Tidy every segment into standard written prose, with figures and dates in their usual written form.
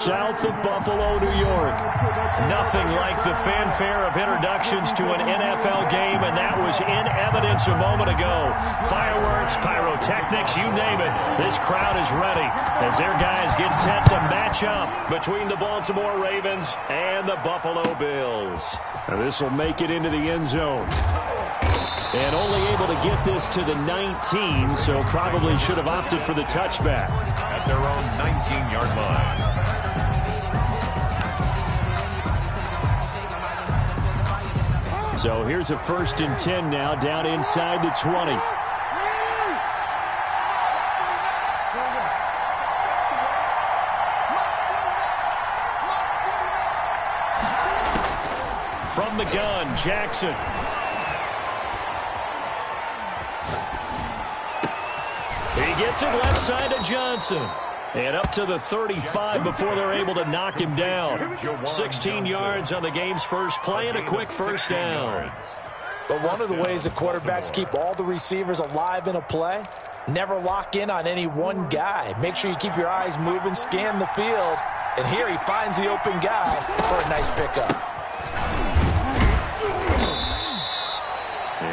South of Buffalo, New York. Nothing like the fanfare of introductions to an NFL game, and that was in evidence a moment ago. Fireworks, pyrotechnics, you name it. This crowd is ready as their guys get set to match up between the Baltimore Ravens and the Buffalo Bills. And this will make it into the end zone. And only able to get this to the 19, so probably should have opted for the touchback. At their own 19-yard line. So here's a 1st and 10 now, down inside the 20. From the gun, Jackson. He gets it left side to Johnson. And up to the 35 before they're able to knock him down. 16 yards on the game's first play and a quick first down. But one of the ways the quarterbacks keep all the receivers alive in a play, never lock in on any one guy. Make sure you keep your eyes moving, scan the field. And here he finds the open guy for a nice pickup.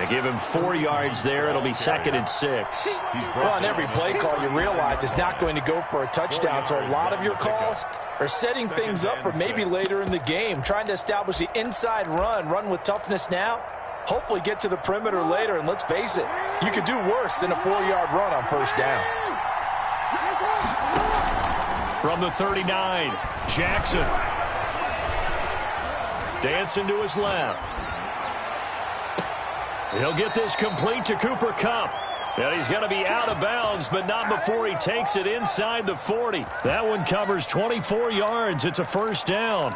Give him 4 yards there. It'll be 2nd and 6. Well, on every play call, you realize it's not going to go for a touchdown. So a lot of your calls are setting things up for maybe later in the game, trying to establish the inside run with toughness now, hopefully get to the perimeter later. And let's face it, you could do worse than a 4-yard run on first down. From the 39, Jackson. Dancing to his left. He'll get this complete to Cooper Kupp. And he's going to be out of bounds, but not before he takes it inside the 40. That one covers 24 yards. It's a first down.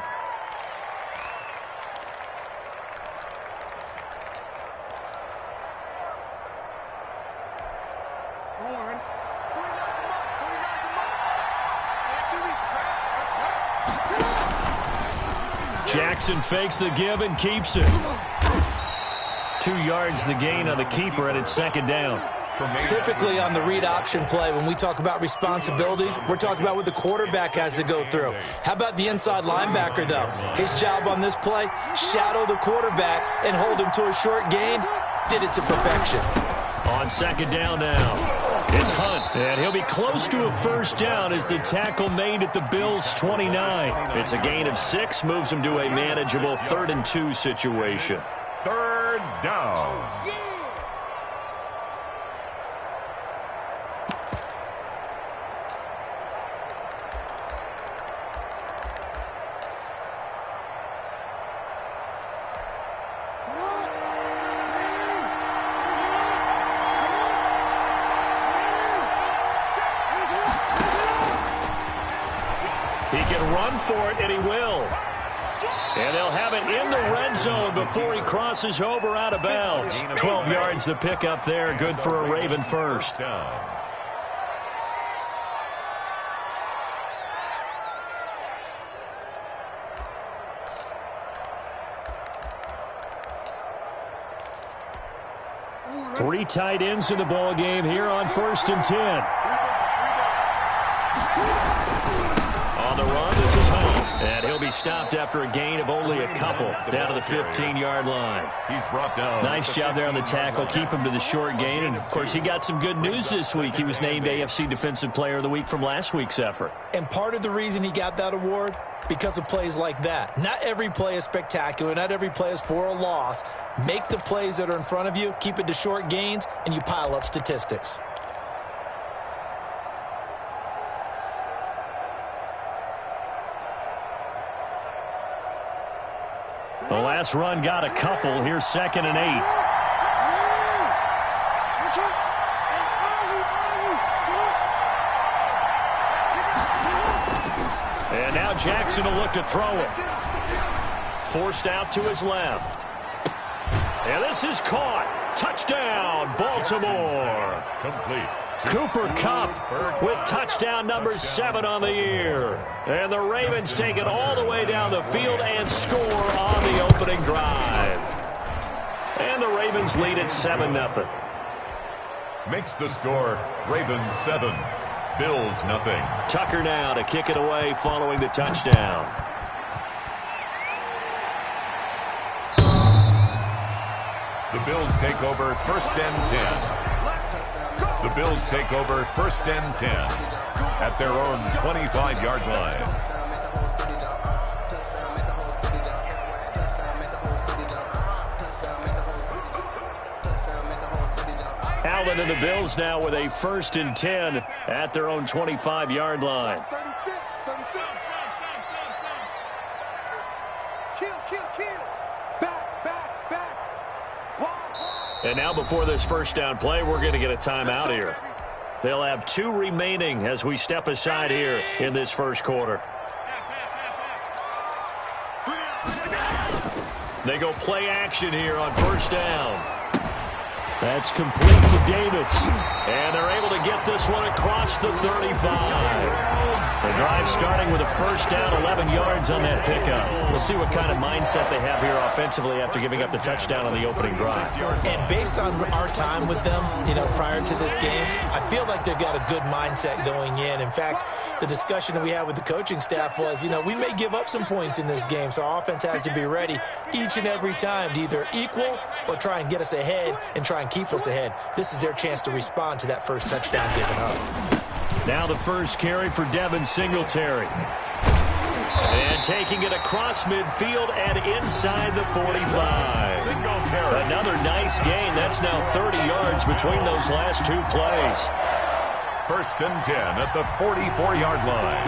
Jackson fakes the give and keeps it. 2 yards the gain on the keeper, and it's 2nd down. Typically on the read option play, when we talk about responsibilities, we're talking about what the quarterback has to go through. How about the inside linebacker, though? His job on this play, shadow the quarterback and hold him to a short gain. Did it to perfection. On 2nd down now, it's Hunt. And he'll be close to a first down as the tackle made at the Bills' 29. It's a gain of 6, moves him to a manageable 3rd and 2 situation. 3rd down. He can run for it, and he will. And they'll have it in the red zone before he crosses over out of bounds. 12 yards to pick up there. Good for a Raven first. Three tight ends in the ball game here on 1st and 10. On the run, this is Hunt. And he'll be stopped after a gain of only a couple down to the 15-yard line. He's brought down. Nice job there on the tackle. Keep him to the short gain. And, of course, he got some good news this week. He was named AFC Defensive Player of the Week from last week's effort. And part of the reason he got that award, because of plays like that. Not every play is spectacular. Not every play is for a loss. Make the plays that are in front of you, keep it to short gains, and you pile up statistics. The last run got a couple. Here's 2nd and 8. And now Jackson will look to throw it. Forced out to his left. And this is caught. Touchdown, Baltimore. Complete. Cooper Kupp with touchdown number 7 on the year. And the Ravens take it all the way down the field and score on the opening drive. And the Ravens lead at 7-0. Makes the score Ravens 7, Bills nothing. Tucker now to kick it away following the touchdown. The Bills take over 1st and 10. The Bills take over 1st and 10 at their own 25-yard line. Allen and the Bills now with a 1st and 10 at their own 25-yard line. And now before this first down play, we're going to get a timeout here. They'll have 2 remaining as we step aside here in this first quarter. They go play action here on 1st down. That's complete to Davis. And they're able to get this one across the 35. The drive starting with a 1st down, 11 yards on that pickup. We'll see what kind of mindset they have here offensively after giving up the touchdown on the opening drive. And based on our time with them, prior to this game, I feel like they've got a good mindset going in. In fact, the discussion that we had with the coaching staff was, we may give up some points in this game, so our offense has to be ready each and every time to either equal or try and get us ahead and try and keep us ahead. This is their chance to respond to that first touchdown given up. Now the first carry for Devin Singletary. And taking it across midfield and inside the 45. Another nice gain. That's now 30 yards between those last 2 plays. 1st and 10 at the 44-yard line.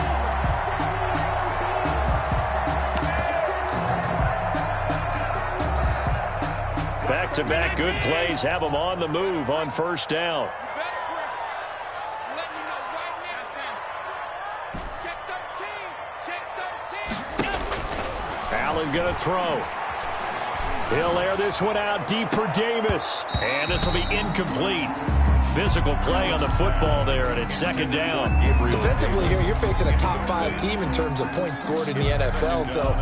Back-to-back good plays have them on the move on 1st down. Allen going to throw. He'll air this one out deep for Davis. And this will be incomplete. Physical play on the football there, and it's 2nd down. Defensively here, you're facing a top 5 team in terms of points scored in the NFL. So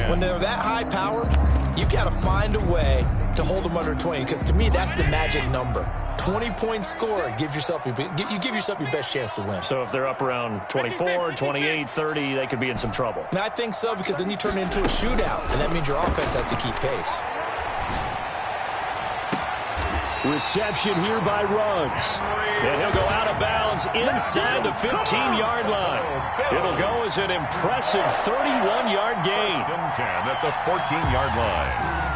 when they're that high powered, you've got to find a way to hold them under 20, because to me, that's the magic number. 20-point score gives yourself you give yourself your best chance to win. So if they're up around 24, 28, 30, they could be in some trouble. And I think so, because then you turn it into a shootout, and that means your offense has to keep pace. Reception here by Ruggs. And he'll go out of bounds inside the 15-yard line. It'll go as an impressive 31-yard gain. 1st and 10 at the 14-yard line.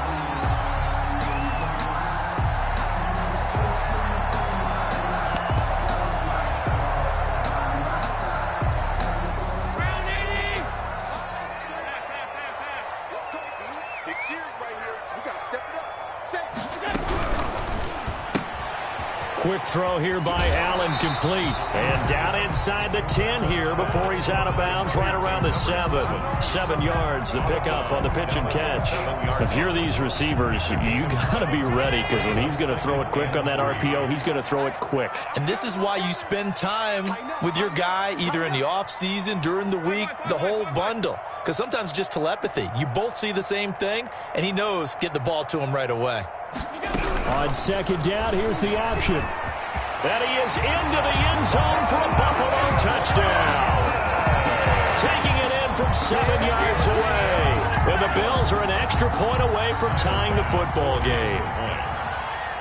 Quick throw here by Allen, complete. And down inside the 10 here before he's out of bounds, right around the 7. 7 yards, the pickup on the pitch and catch. If you're these receivers, you got to be ready, because when he's going to throw it quick on that RPO, he's going to throw it quick. And this is why you spend time with your guy either in the offseason, during the week, the whole bundle. Because sometimes just telepathy. You both see the same thing, and he knows get the ball to him right away. On 2nd down, here's the option. And he is into the end zone for a Buffalo touchdown. Taking it in from 7 yards away. And the Bills are an extra point away from tying the football game.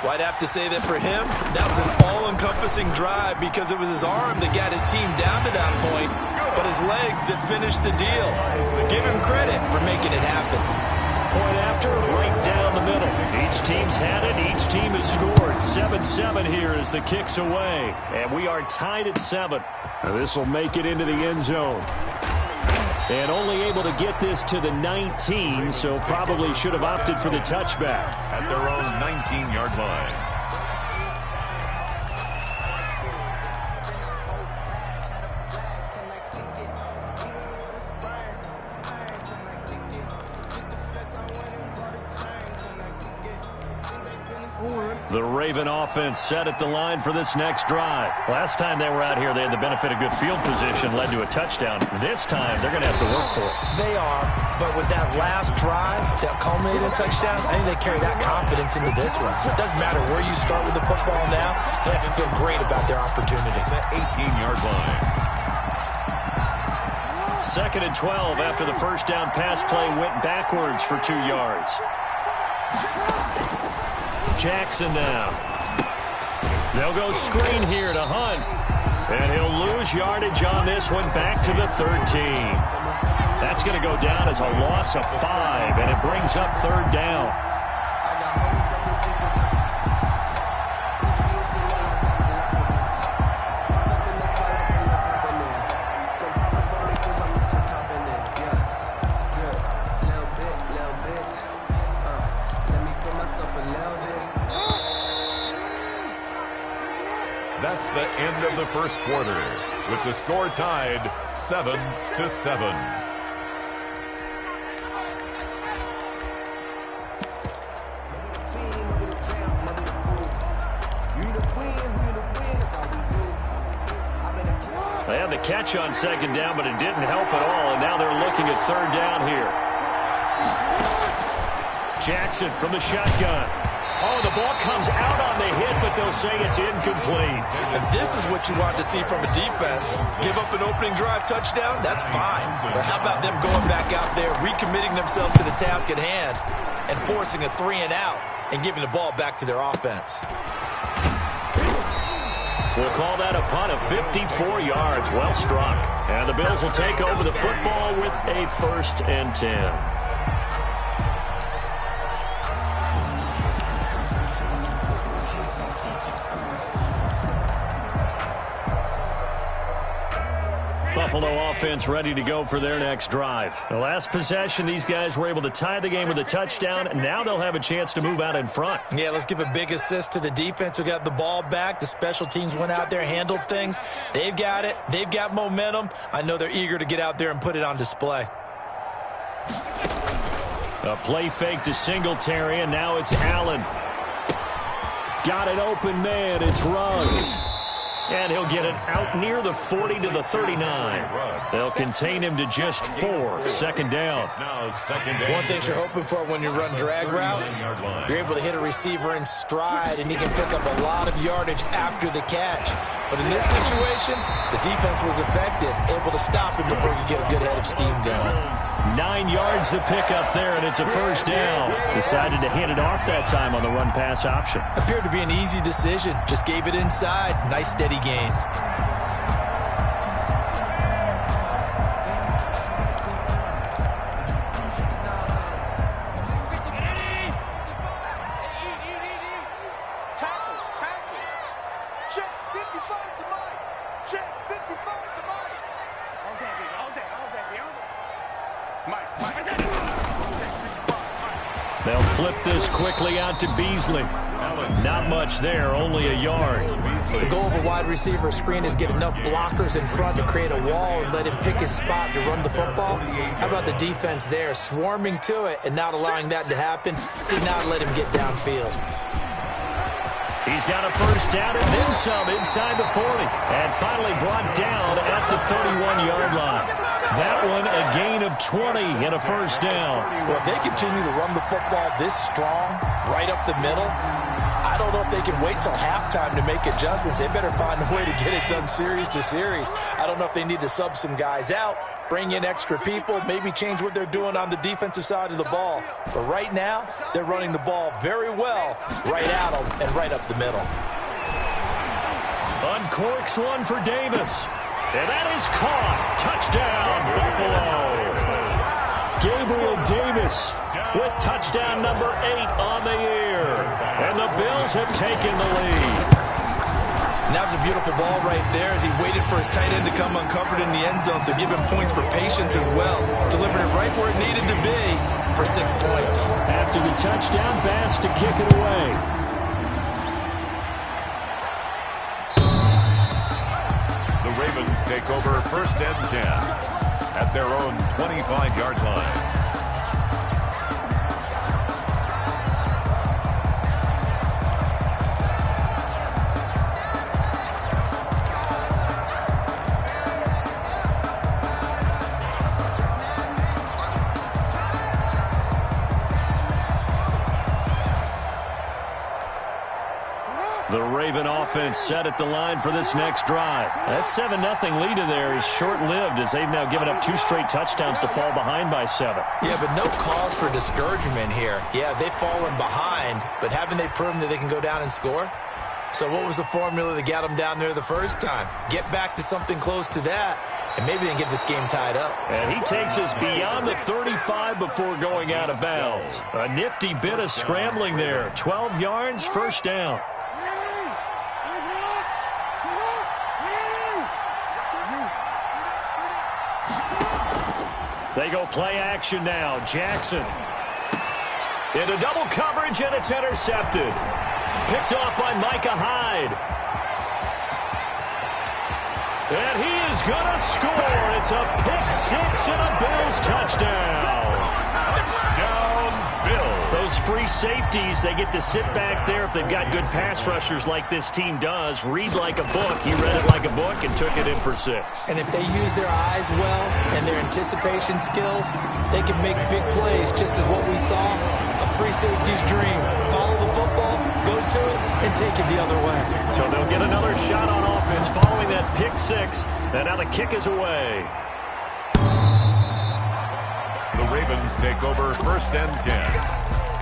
Well, I'd have to say that for him, that was an all-encompassing drive, because it was his arm that got his team down to that point, but his legs that finished the deal. Give him credit for making it happen. Point after, right down the middle. Each team's had it. Each team has scored. 7-7 here as the kick's away. And we are tied at 7. This will make it into the end zone. And only able to get this to the 19, so probably should have opted for the touchback. At their own 19-yard line. The Raven offense set at the line for this next drive. Last time they were out here, they had the benefit of good field position, led to a touchdown. This time, they're going to have to work for it. They are, but with that last drive that culminated in a touchdown, I think they carry that confidence into this one. It doesn't matter where you start with the football now. They have to feel great about their opportunity. The 18-yard line. 2nd and 12 after the first down pass play went backwards for 2 yards. Jackson now. They'll go screen here to Hunt. And he'll lose yardage on this one back to the 13. That's going to go down as a loss of 5, and it brings up 3rd down. That's the end of the first quarter, with the score tied 7-7. They had the catch on 2nd down, but it didn't help at all, and now they're looking at 3rd down here. Jackson from the shotgun. Oh, the ball comes out on the hit, but they'll say it's incomplete. And this is what you want to see from a defense. Give up an opening drive touchdown, that's fine. But how about them going back out there, recommitting themselves to the task at hand, and forcing a 3-and-out and giving the ball back to their offense. We'll call that a punt of 54 yards. Well struck. And the Bills will take over the football with a 1st and 10. Buffalo offense ready to go for their next drive. The last possession, these guys were able to tie the game with a touchdown. Now they'll have a chance to move out in front. Yeah, let's give a big assist to the defense who got the ball back. The special teams went out there, handled things. They've got it. They've got momentum. I know they're eager to get out there and put it on display. A play fake to Singletary, and now it's Allen. Got an open man. It's Ruggs. And he'll get it out near the 40 to the 39. They'll contain him to just 4. 2nd down. One thing you're hoping for when you run drag routes, you're able to hit a receiver in stride, and he can pick up a lot of yardage after the catch. But in this situation, the defense was effective, able to stop him before you get a good head of steam going. 9 yards to pick up there, and it's a 1st down. Decided to hand it off that time on the run-pass option. Appeared to be an easy decision. Just gave it inside. Nice, steady gain. They'll flip this quickly out to Beasley. Not much there, only a yard. The goal of a wide receiver screen is get enough blockers in front to create a wall and let him pick his spot to run the football. How about the defense there, swarming to it and not allowing that to happen? Did not let him get downfield. He's got a 1st down and then some inside the 40. And finally brought down at the 31-yard line. That one a gain of 20 and a 1st down. Well, if they continue to run the football this strong, right up the middle, I don't know if they can wait till halftime to make adjustments. They better find a way to get it done series to series. I don't know if they need to sub some guys out, bring in extra people, maybe change what they're doing on the defensive side of the ball. But right now, they're running the ball very well right at them and right up the middle. Uncorks one for Davis. And that is caught. Touchdown, Buffalo. Gabriel Davis with touchdown number 8 on the year. And the Bills have taken the lead. And that was a beautiful ball right there as he waited for his tight end to come uncovered in the end zone, so give him points for patience as well. Delivered it right where it needed to be for 6 points. After the touchdown, Bass to kick it away. The Ravens take over 1st and 10 at their own 25-yard line. The Raven offense set at the line for this next drive. That 7-0 lead of theirs is short-lived as they've now given up 2 straight touchdowns to fall behind by 7. Yeah, but no cause for discouragement here. Yeah, they've fallen behind, but haven't they proven that they can go down and score? So what was the formula that got them down there the first time? Get back to something close to that, and maybe they can get this game tied up. And he takes us beyond the 35 before going out of bounds. A nifty bit of scrambling there. 12 yards, first down. They go play action now. Jackson into double coverage, and it's intercepted. Picked off by Micah Hyde. And he is going to score. It's a pick-6 and a Bills touchdown. Touchdown, Bills. Those free safeties, they get to sit back there if they've got good pass rushers like this team does. Read like a book. He read it like a book and took it in for 6. And if they use their eyes well and their anticipation skills, they can make big plays, just as what we saw. A free safety's dream. Follow the football, go to it, and take it the other way. So they'll get another shot on offense following that pick-6, and now the kick is away. The Ravens take over 1st and 10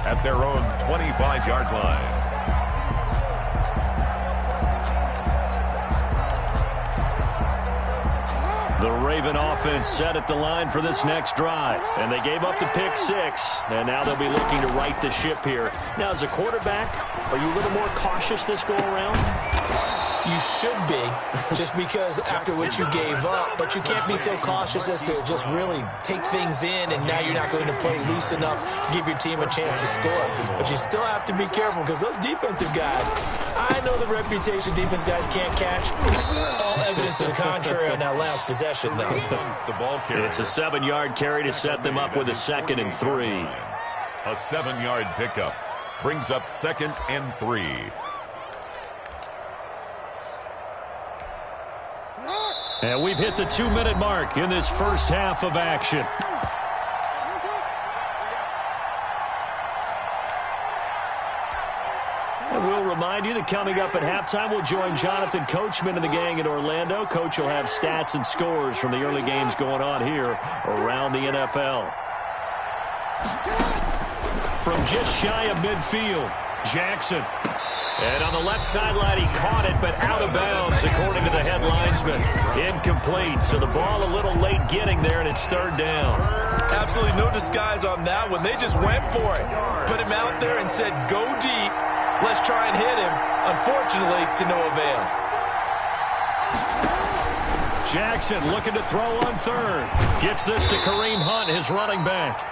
at their own 25-yard line. The Raven offense set at the line for this next drive. And they gave up the pick-6, and now they'll be looking to right the ship here. Now, as a quarterback, are you a little more cautious this go-around? You should be, just because after what you gave up, but you can't be so cautious as to just really take things in, and now you're not going to play loose enough to give your team a chance to score. But you still have to be careful, because those defensive guys, I know the reputation defense guys can't catch. All evidence to the contrary on that last possession, though. It's a 7-yard carry to set them up with a 2nd and 3. A 7-yard pickup brings up 2nd and 3. And we've hit the 2-minute mark in this first half of action. And we'll remind you that coming up at halftime, we'll join Jonathan Coachman and the gang in Orlando. Coach will have stats and scores from the early games going on here around the NFL. From just shy of midfield, Jackson. And on the left sideline, he caught it, but out of bounds, according to the head linesman. Incomplete, so the ball a little late getting there, and it's 3rd down. Absolutely no disguise on that one. They just went for it. Put him out there and said, go deep. Let's try and hit him. Unfortunately, to no avail. Jackson looking to throw on 3rd. Gets this to Kareem Hunt, his running back.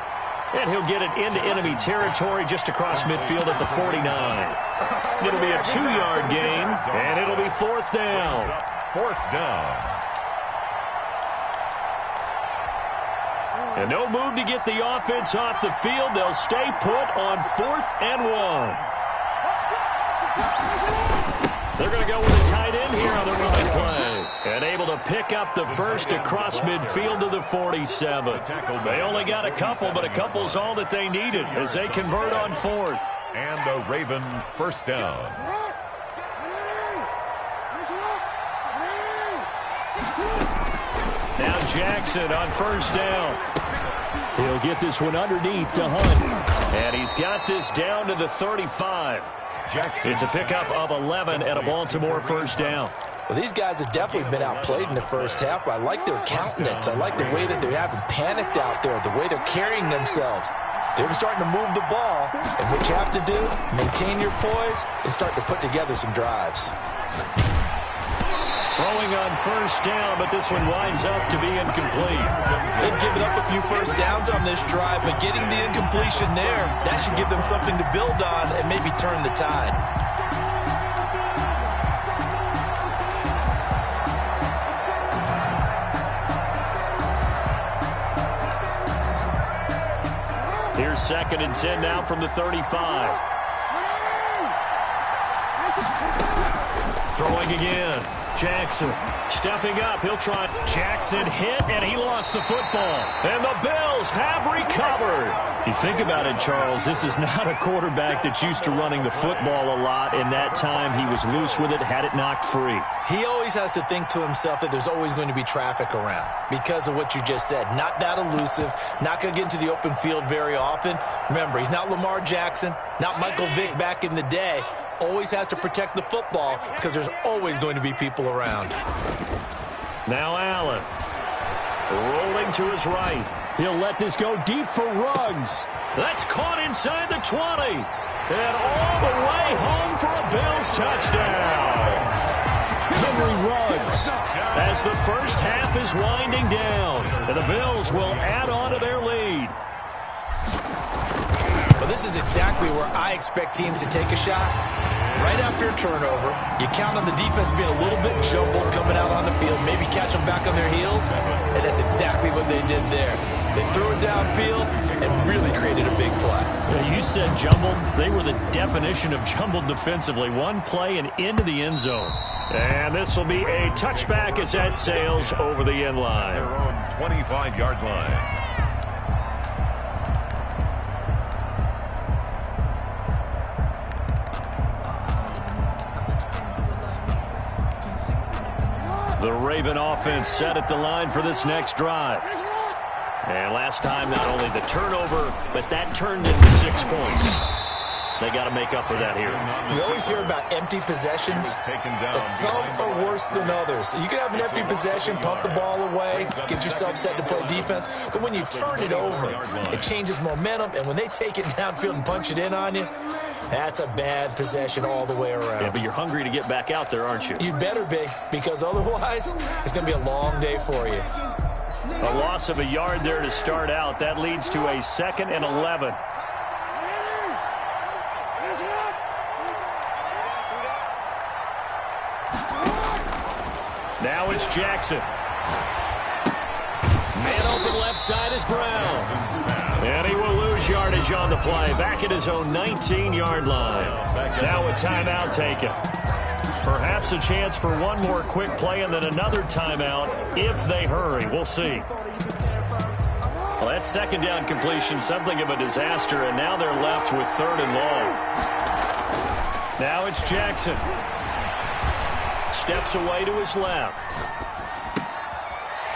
And he'll get it into enemy territory just across midfield at the 49. It'll be a 2-yard gain, and it'll be 4th down. 4th down. And no move to get the offense off the field. They'll stay put on 4th and 1. They're going to go with a tight end here on the running play. And able to pick up the first across midfield to the 47. They only got a couple, but a couple's all that they needed as they convert on 4th. And a Raven 1st down. Now Jackson on 1st down. He'll get this one underneath to Hunt. And he's got this down to the 35. It's a pickup of 11 and a Baltimore 1st down. Well, these guys have definitely been outplayed in the first half, but I like their countenance. I like the way that they haven't panicked out there, the way they're carrying themselves. They're starting to move the ball, and what you have to do, maintain your poise and start to put together some drives. Throwing on 1st down, but this one winds up to be incomplete. They've given up a few first downs on this drive, but getting the incompletion there, that should give them something to build on and maybe turn the tide. Here's 2nd and 10 now from the 35. Throwing again. Jackson stepping up. He'll try. Jackson hit, and he lost the football. And the Bills have recovered. You think about it, Charles, this is not a quarterback that's used to running the football a lot. In that time, he was loose with it, had it knocked free. He always has to think to himself that there's always going to be traffic around because of what you just said. Not that elusive, not going to get into the open field very often. Remember, he's not Lamar Jackson, not Michael Vick back in the day. Always has to protect the football because there's always going to be people around. Now Allen rolling to his right. He'll let this go deep for Ruggs. That's caught inside the 20. And all the way home for a Bills touchdown. Henry Ruggs as the first half is winding down. And the Bills will add on to their lead. Well, this is exactly where I expect teams to take a shot. Right after a turnover, you count on the defense being a little bit jumbled coming out on the field, maybe catch them back on their heels, and that's exactly what they did there. They threw it downfield and really created a big play. Yeah, you said jumbled. They were the definition of jumbled defensively. One play and into the end zone. And this will be a touchback as that sails over the end line. Their own 25-yard line. The Raven offense set at the line for this next drive. And last time, not only the turnover, but that turned into 6 points. They got to make up for that here. We always hear about empty possessions. Some are worse than others. You can have an empty possession, pump the ball away, get yourself set to play defense. But when you turn it over, it changes momentum. And when they take it downfield and punch it in on you, that's a bad possession all the way around. Yeah, but you're hungry to get back out there, aren't you? You better be, because otherwise it's going to be a long day for you. A loss of a yard there to start out. That leads to a 2nd and 11. Now it's Jackson. Man open left side is Brown. And he will lose yardage on the play. Back at his own 19-yard line. Now a timeout taken. Perhaps a chance for one more quick play and then another timeout if they hurry. We'll see. Well, that second down completion, something of a disaster, and now they're left with 3rd and long. Now it's Jackson. Steps away to his left.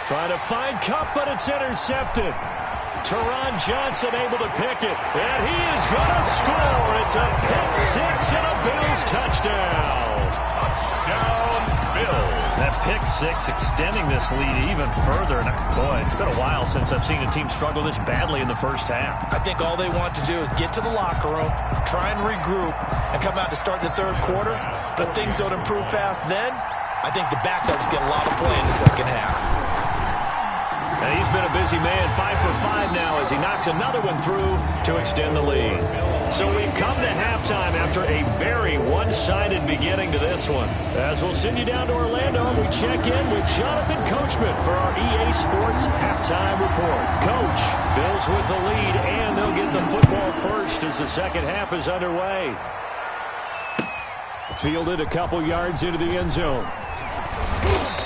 Trying to find Kupp, but it's intercepted. Teron Johnson able to pick it, and he is going to score. It's a pick 6 and a Bills touchdown. Touchdown, Bills. That pick 6 extending this lead even further. And boy, it's been a while since I've seen a team struggle this badly in the first half. I think all they want to do is get to the locker room, try and regroup, and come out to start the 3rd quarter. But things don't improve fast then. I think the backups get a lot of play in the second half. And he's been a busy man, 5 for 5 now as he knocks another one through to extend the lead. So we've come to halftime after a very one-sided beginning to this one. As we'll send you down to Orlando, we check in with Jonathan Coachman for our EA Sports Halftime Report. Coach, Bills with the lead, and they'll get the football first as the second half is underway. Fielded a couple yards into the end zone.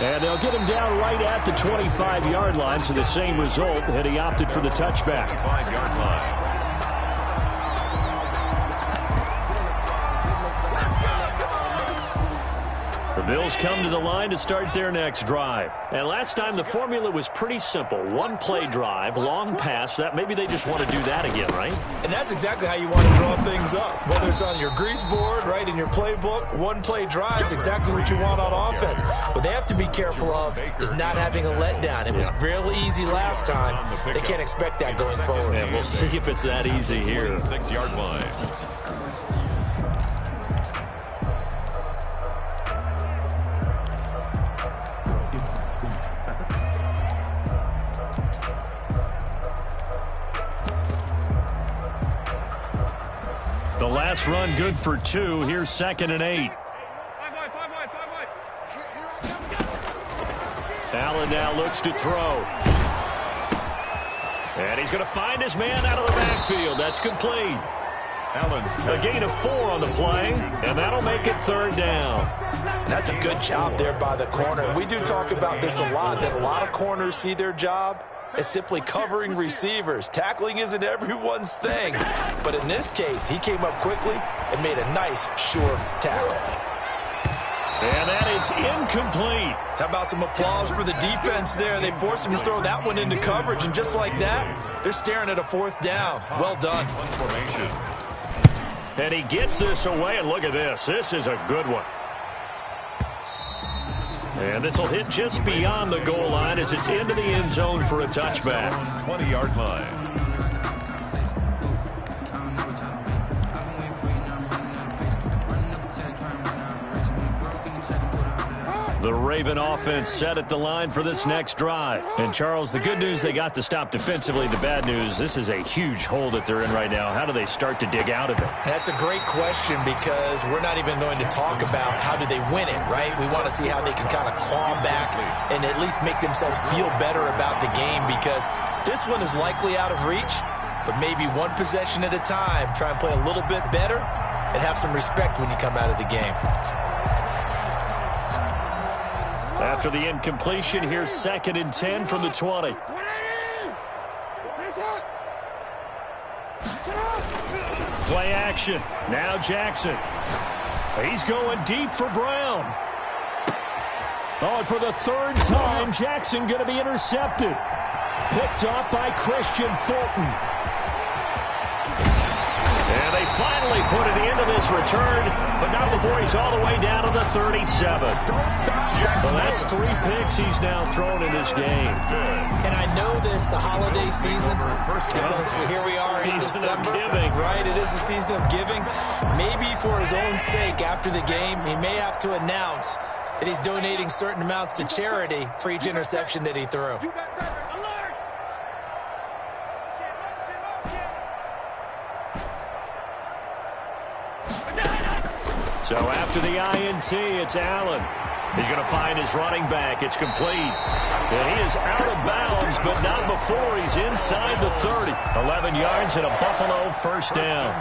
And they'll get him down right at the 25-yard line, so the same result, and he opted for the touchback. 25-yard line. The Bills come to the line to start their next drive. And last time the formula was pretty simple. One play drive, long pass. That maybe they just want to do that again, right? And that's exactly how you want to draw things up. Whether it's on your grease board, right, in your playbook, one play drive is exactly what you want on offense. What they have to be careful of is not having a letdown. It was real easy last time. They can't expect that going forward. Yeah, we'll see if it's that easy here. 6-yard line. The last run good for 2. Here's 2nd and 8. Allen now looks to throw. And he's going to find his man out of the backfield. That's complete. A gain of 4 on the play, and that'll make it 3rd down. And that's a good job there by the corner. We do talk about this a lot, that a lot of corners see their job as simply covering receivers. Tackling isn't everyone's thing. But in this case, he came up quickly and made a nice, sure tackle. And that is incomplete. How about some applause for the defense there? They forced him to throw that one into coverage, and just like that, they're staring at a 4th down. Well done. And he gets this away, and look at this. This is a good one. And this will hit just beyond the goal line as it's into the end zone for a touchback. 20-yard line. The Raven offense set at the line for this next drive. And, Charles, the good news, they got to stop defensively. The bad news, this is a huge hole that they're in right now. How do they start to dig out of it? That's a great question, because we're not even going to talk about how do they win it, right? We want to see how they can kind of claw back and at least make themselves feel better about the game, because this one is likely out of reach, but maybe one possession at a time. Try and play a little bit better and have some respect when you come out of the game. After the incompletion, here's 2nd and 10 from the 20. Play action. Now Jackson. He's going deep for Brown. Oh, and for the 3rd time, Jackson going to be intercepted. Picked off by Christian Fulton. And they finally put it into this return, but not before he's all the way down to the 37. Well, that's 3 picks he's now thrown in this game. And I know this, the holiday season, because here we are in December, right? It is the season of giving. Maybe for his own sake, after the game, he may have to announce that he's donating certain amounts to charity for each interception that he threw. So after the INT, it's Allen. He's going to find his running back. It's complete. And he is out of bounds, but not before he's inside the 30. 11 yards and a Buffalo 1st down.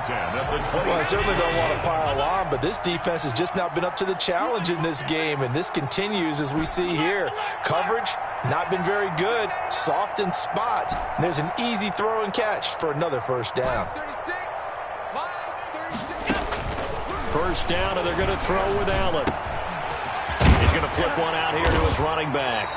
Well, I certainly don't want to pile on, but this defense has just not been up to the challenge in this game, and this continues as we see here. Coverage, not been very good. Soft in spots. And there's an easy throw and catch for another 1st down. 1st down, and they're going to throw with Allen. He's going to flip one out here to his running back.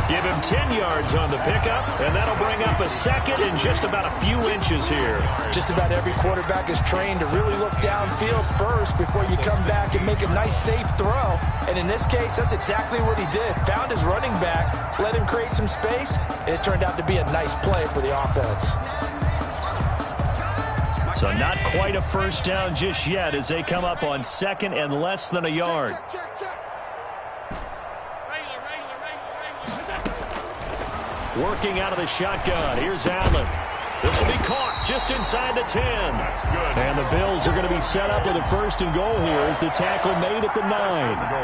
Give him 10 yards on the pickup, and that'll bring up a 2nd and just about a few inches here. Just about every quarterback is trained to really look downfield first before you come back and make a nice, safe throw. And in this case, that's exactly what he did. Found his running back, let him create some space, and it turned out to be a nice play for the offense. So not quite a 1st down just yet as they come up on 2nd and less than a yard. Working out of the shotgun. Here's Allen. This will be caught just inside the 10. That's good. And the Bills are going to be set up with a 1st and goal here as the tackle made at the 9.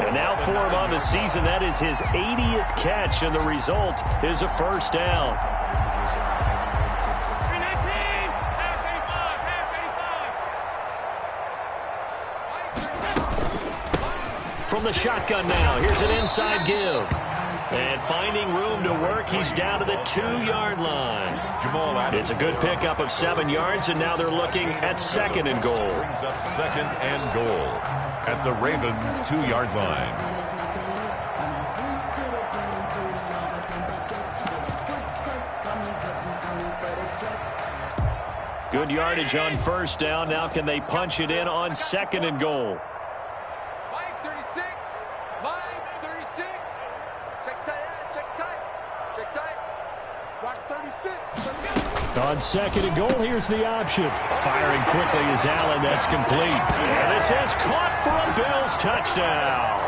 And now for him on the season, that is his 80th catch, and the result is a 1st down. From the shotgun now, here's an inside give. And finding room to work, he's down to the 2-yard line. It's a good pickup of 7 yards, and now they're looking at 2nd and goal. Brings up 2nd and goal at the Ravens' 2-yard line. Good yardage on 1st down. Now can they punch it in on 2nd and goal? On 2nd and goal, here's the option. Firing quickly is Allen. That's complete. And this is caught for a Bills touchdown.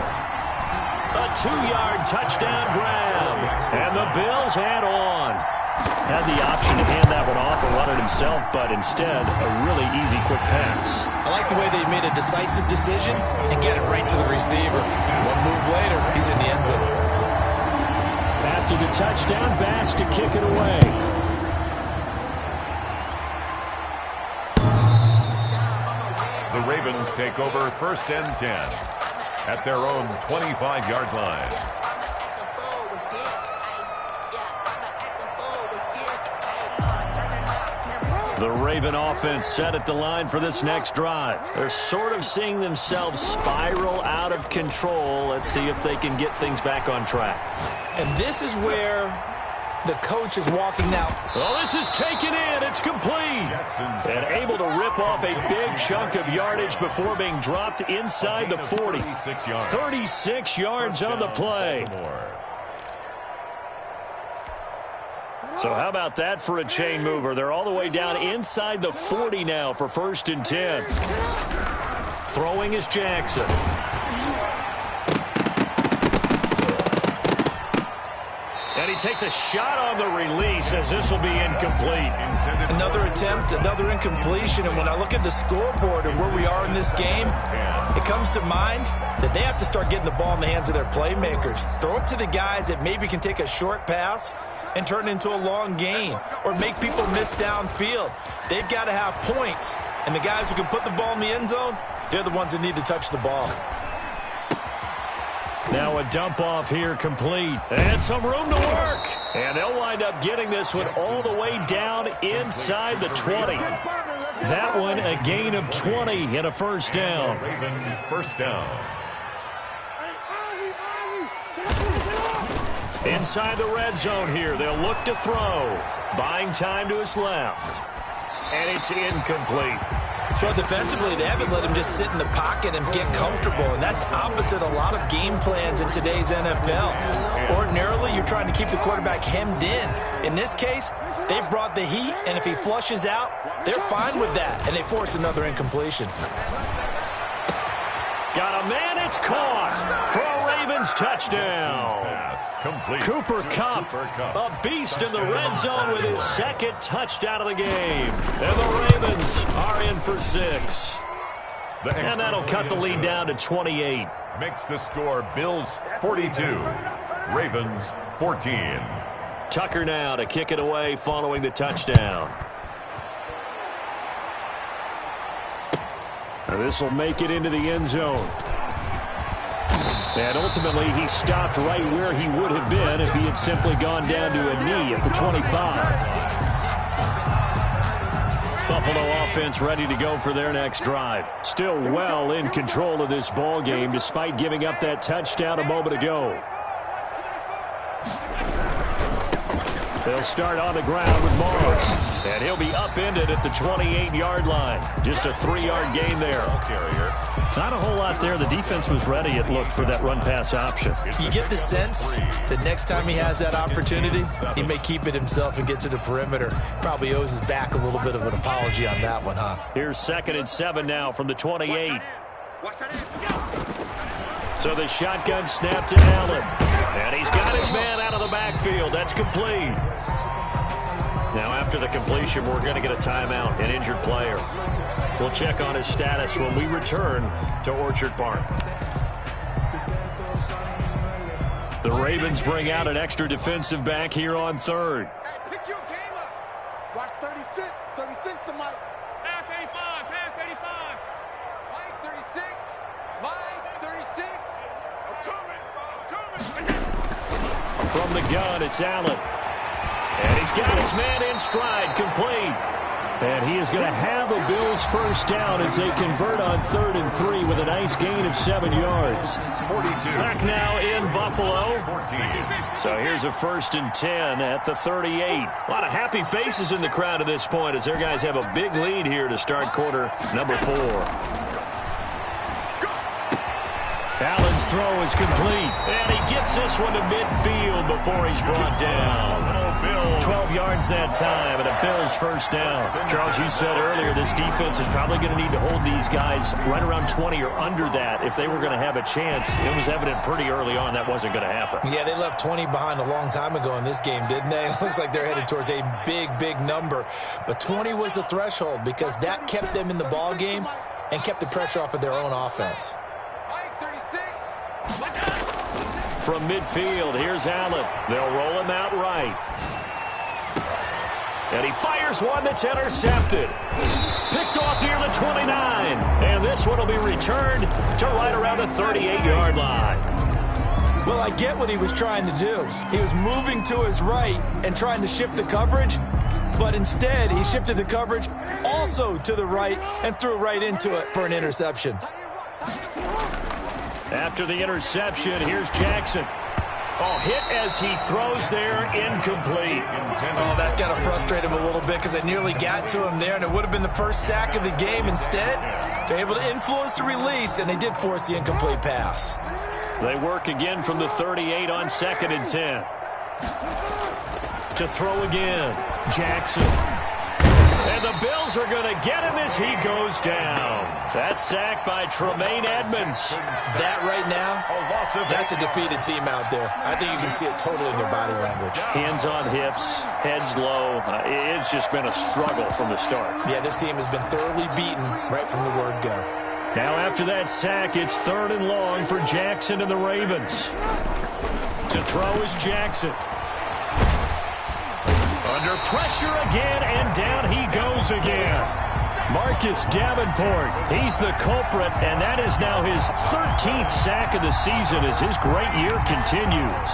A 2-yard touchdown grab. And the Bills head on. Had the option to hand that one off or run it himself, but instead, a really easy, quick pass. I like the way they made a decisive decision and get it right to the receiver. One move later, he's in the end zone. After the touchdown, Bass to kick it away. Ravens take over 1st and 10 at their own 25-yard line. The Raven offense set at the line for this next drive. They're sort of seeing themselves spiral out of control. Let's see if they can get things back on track. And this is where the coach is walking now. Well, this is taken in. It's complete. And able to rip off a big chunk of yardage before being dropped inside the 40. 36 yards on the play. So how about that for a chain mover? They're all the way down inside the 40 now for 1st and 10. Throwing is Jackson. And he takes a shot on the release as this will be incomplete. Another attempt, another incompletion. And when I look at the scoreboard and where we are in this game, it comes to mind that they have to start getting the ball in the hands of their playmakers. Throw it to the guys that maybe can take a short pass and turn it into a long gain or make people miss downfield. They've got to have points. And the guys who can put the ball in the end zone, they're the ones that need to touch the ball. Now a dump off here complete. And some room to work. And they'll wind up getting this one all the way down inside the 20. That one a gain of 20 and a 1st down. Raven 1st down. Inside the red zone here. They'll look to throw. Buying time to his left. And it's incomplete. Well, defensively, they haven't let him just sit in the pocket and get comfortable, and that's opposite a lot of game plans in today's NFL. Ordinarily, you're trying to keep the quarterback hemmed in. In this case, they brought the heat, and if he flushes out, they're fine with that, and they force another incompletion. Got a man, it's caught for a Ravens touchdown. Cooper Kupp, a beast in the red zone with his 2nd touchdown of the game. And the Ravens are in for 6. And that'll cut the lead down to 28. Makes the score Bills 42, Ravens 14. Tucker now to kick it away following the touchdown. This will make it into the end zone. And ultimately, he stopped right where he would have been if he had simply gone down to a knee at the 25. Buffalo offense ready to go for their next drive. Still well in control of this ball game despite giving up that touchdown a moment ago. They'll start on the ground with Morris. And he'll be upended at the 28-yard line. Just a 3-yard gain there. Not a whole lot there. The defense was ready, it looked, for that run-pass option. You get the sense that next time he has that opportunity, he may keep it himself and get to the perimeter. Probably owes his back a little bit of an apology on that one, huh? Here's 2nd and 7 now from the 28. So the shotgun snap to Allen. And he's got his man out of the backfield. That's complete. Now after the completion, we're going to get a timeout, an injured player. We'll check on his status when we return to Orchard Park. The Ravens bring out an extra defensive back here on 3rd. Hey, pick your game up. Watch 36. 36 to Mike. Pass 85. Pass 85. Mike 36. Mike 36. I'm coming. From the gun, it's Allen. And he's got his man in stride, complete. And he is going to have the Bills' 1st down as they convert on 3rd and 3 with a nice gain of 7 yards. 42. Back now in Buffalo. 14. So here's a 1st and 10 at the 38. A lot of happy faces in the crowd at this point as their guys have a big lead here to start quarter number 4. Allen's throw is complete. And he gets this one to midfield before he's brought down. 12 yards that time, and a Bills 1st down. Charles, you said earlier this defense is probably going to need to hold these guys right around 20 or under that if they were going to have a chance. It was evident pretty early on that wasn't going to happen. Yeah, they left 20 behind a long time ago in this game, didn't they? It looks like they're headed towards a big, big number. But 20 was the threshold because that kept them in the ball game and kept the pressure off of their own offense. From midfield, here's Allen. They'll roll him out right. And he fires one that's intercepted. Picked off near the 29. And this one will be returned to right around the 38-yard line. Well, I get what he was trying to do. He was moving to his right and trying to shift the coverage, but instead he shifted the coverage also to the right and threw right into it for an interception. After the interception, here's Jackson. Oh, hit as he throws there, incomplete. Oh, that's got to frustrate him a little bit because it nearly got to him there, and it would have been the first sack of the game. Instead, they're able to influence the release, and they did force the incomplete pass. They work again from the 38 on 2nd and 10. To throw again, Jackson. And the Bills are going to get him as he goes down. That's sacked by Tremaine Edmonds. That right now, that's a defeated team out there. I think you can see it totally in their body language. Hands on hips, heads low. It's just been a struggle from the start. Yeah, this team has been thoroughly beaten right from the word go. Now after that sack, it's 3rd and long for Jackson and the Ravens. To throw is Jackson. Under pressure again, and down he goes again. Marcus Davenport, he's the culprit, and that is now his 13th sack of the season as his great year continues.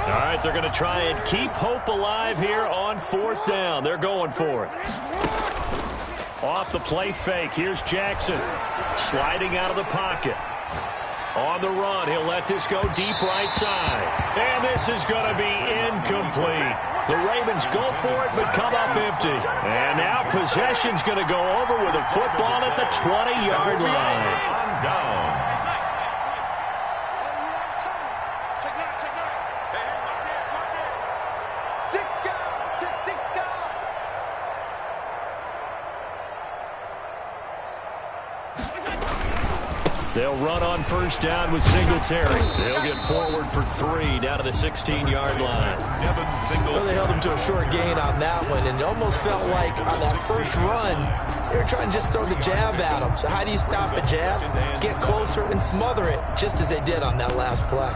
All right, they're going to try and keep hope alive here on 4th down. They're going for it. Off the play fake, here's Jackson. Sliding out of the pocket. On the run, he'll let this go deep right side. And this is going to be incomplete. The Ravens go for it, but come up empty. And now possession's going to go over with a football at the 20-yard line. On downs. They'll run on 1st down with Singletary. They'll get forward for 3 down to the 16-yard line. Well, they held him to a short gain on that one, and it almost felt like on that first run, they were trying to just throw the jab at him. So how do you stop a jab? Get closer and smother it, just as they did on that last play.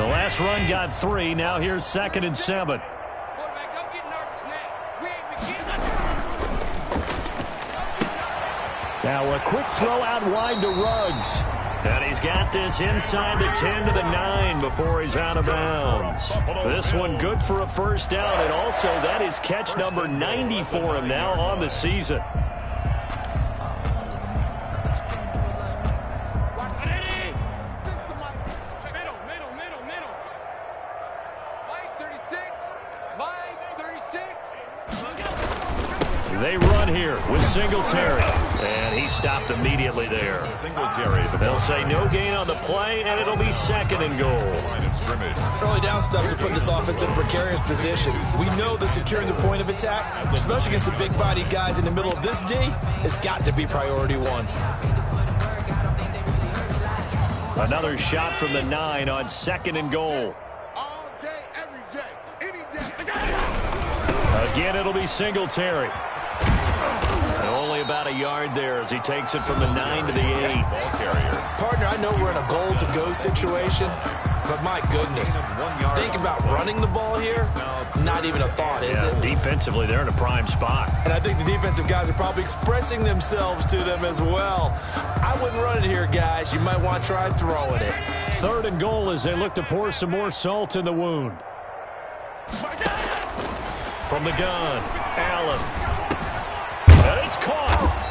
The last run got 3. Now here's 2nd and 7. Now a quick throw out wide to Ruggs. And he's got this inside the 10 to the 9 before he's out of bounds. This one good for a 1st down, and also that is catch number 90 for him now on the season. They run here with Singletary. And he stopped immediately there. They'll say no gain on the play, and it'll be 2nd and goal. Early down stuff to put this offense in a precarious position. We know that securing the point of attack, especially against the big-bodied guys in the middle of this D, has got to be priority 1. Another shot from the 9 on 2nd and goal. All day, every day, any day. Again, it'll be Singletary. Only about a yard there as he takes it from the 9 to the 8. Partner, I know we're in a goal-to-go situation, but my goodness, think about running the ball here. Not even a thought, is it? Defensively, they're in a prime spot. And I think the defensive guys are probably expressing themselves to them as well. I wouldn't run it here, guys. You might want to try throwing it. 3rd and goal as they look to pour some more salt in the wound. From the gun, Allen. And it's caught.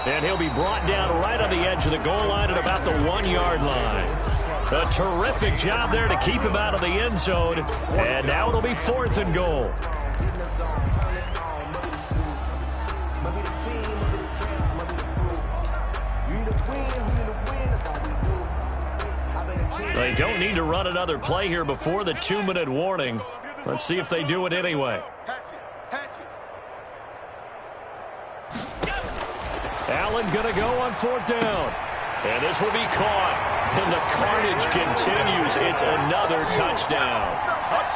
And he'll be brought down right on the edge of the goal line at about the 1-yard line. A terrific job there to keep him out of the end zone. And now it'll be 4th and goal. They don't need to run another play here before the 2-minute warning. Let's see if they do it anyway. Allen going to go on 4th down. And this will be caught. And the carnage continues. It's another touchdown.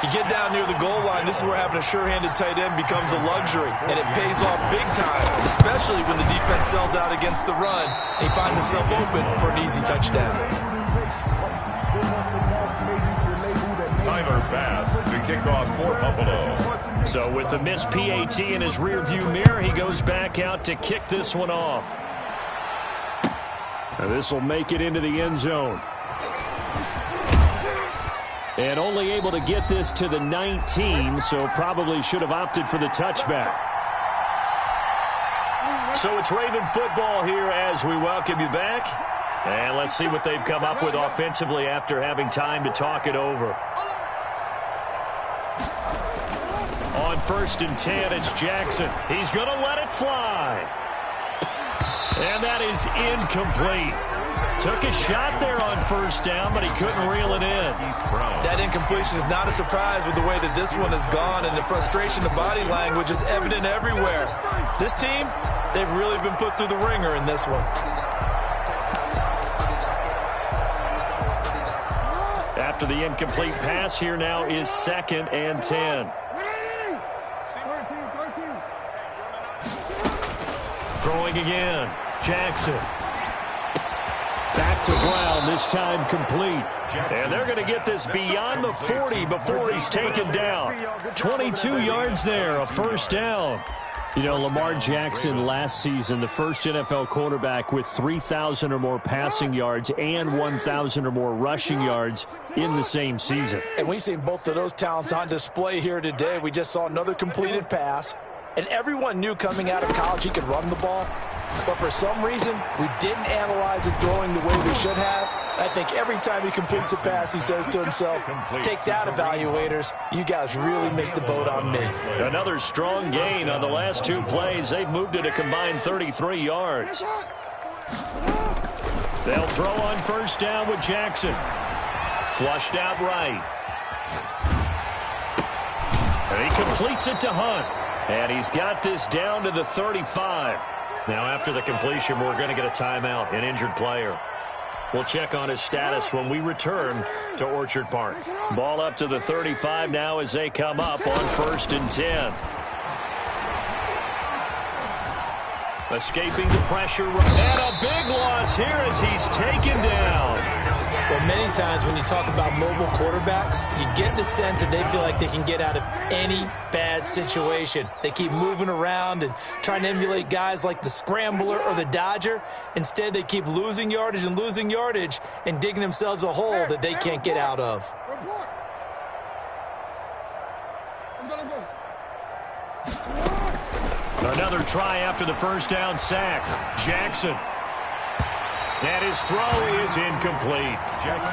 You get down near the goal line, this is where having a sure-handed tight end becomes a luxury. And it pays off big time, especially when the defense sells out against the run. He finds himself open for an easy touchdown. liner pass to kick off for Buffalo. So with the missed PAT in his rearview mirror, he goes back out to kick this one off. This will make it into the end zone. And only able to get this to the 19, so probably should have opted for the touchback. So it's Raven football here as we welcome you back. And let's see what they've come up with offensively after having time to talk it over. On 1st and 10, it's Jackson. He's going to let it fly. And that is incomplete. Took a shot there on 1st down, but he couldn't reel it in. That incompletion is not a surprise with the way that this one has gone, and the frustration, the body language is evident everywhere. This team, they've really been put through the ringer in this one. After the incomplete pass, here now is 2nd and 10. Throwing again. Jackson. Back to Brown, this time complete. And they're going to get this beyond the 40 before he's taken down. 22 yards there, a 1st down. You know, Lamar Jackson last season, the first NFL quarterback with 3,000 or more passing yards and 1,000 or more rushing yards in the same season. And we've seen both of those talents on display here today. We just saw another completed pass. And everyone knew coming out of college he could run the ball. But for some reason, we didn't analyze it throwing the way we should have. I think every time he completes a pass, he says to himself, take that, evaluators. You guys really missed the boat on me. Another strong gain on the last 2 plays. They've moved it a combined 33 yards. They'll throw on 1st down with Jackson. Flushed out right. And he completes it to Hunt. And he's got this down to the 35. Now, after the completion, we're going to get a timeout, an injured player. We'll check on his status when we return to Orchard Park. Ball up to the 35 now as they come up on 1st and 10. Escaping the pressure, and a big loss here as he's taken down. Well, many times when you talk about mobile quarterbacks, you get the sense that they feel like they can get out of any bad situation. They keep moving around and trying to emulate guys like the Scrambler or the Dodger. Instead, they keep losing yardage and digging themselves a hole that they can't get out of. Another try after the 1st down sack. Jackson. And his throw is incomplete.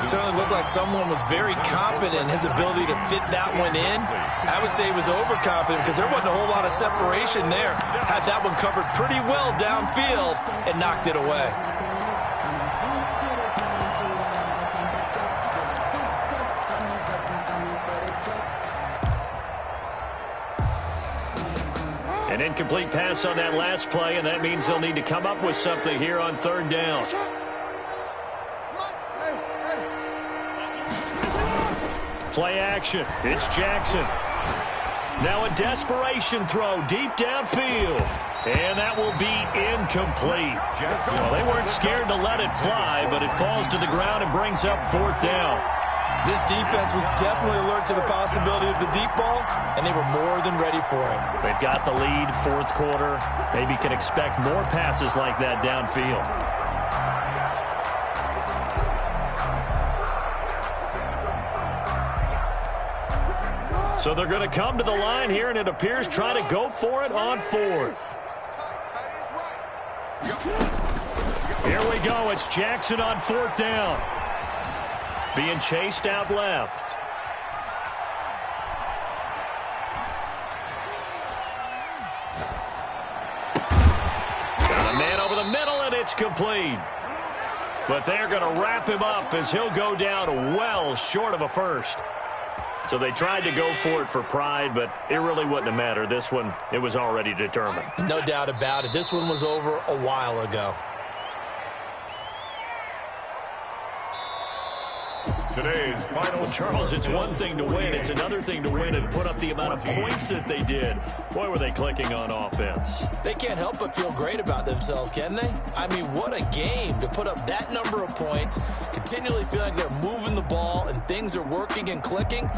Certainly looked like someone was very confident in his ability to fit that one in. I would say he was overconfident because there wasn't a whole lot of separation there. Had that one covered pretty well downfield and knocked it away. An incomplete pass on that last play, and that means they'll need to come up with something here on 3rd down. Play action. It's Jackson. Now a desperation throw deep downfield. And that will be incomplete. Well, they weren't scared to let it fly, but it falls to the ground and brings up 4th down. This defense was definitely alert to the possibility of the deep ball, and they were more than ready for it. They've got the lead, 4th quarter. Maybe can expect more passes like that downfield. So they're going to come to the line here, and it appears try to go for it on 4th. Here we go. It's Jackson on 4th down. Being chased out left. Got a man over the middle, and it's complete. But they're going to wrap him up as he'll go down well short of a 1st. So they tried to go for it for pride, but it really wouldn't have mattered. This one, it was already determined. No doubt about it. This one was over a while ago. Today's final. Well, Charles, it's one thing to win. It's another thing to win and put up the amount of points that they did. Boy, were they clicking on offense. They can't help but feel great about themselves, can they? I mean, what a game to put up that number of points, continually feel like they're moving the ball and things are working and clicking.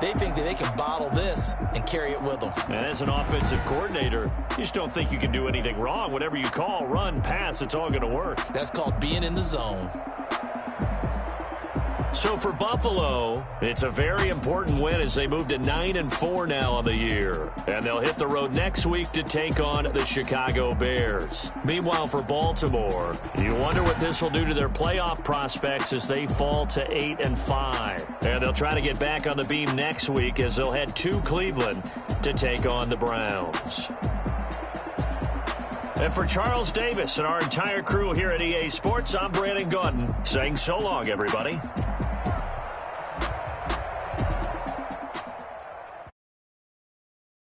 They think that they can bottle this and carry it with them. And as an offensive coordinator, you just don't think you can do anything wrong. Whatever you call, run, pass, it's all going to work. That's called being in the zone. So for Buffalo, it's a very important win as they move to 9-4 now on the year. And they'll hit the road next week to take on the Chicago Bears. Meanwhile, for Baltimore, you wonder what this will do to their playoff prospects as they fall to 8-5. And they'll try to get back on the beam next week as they'll head to Cleveland to take on the Browns. And for Charles Davis and our entire crew here at EA Sports, I'm Brandon Gaudin saying so long, everybody.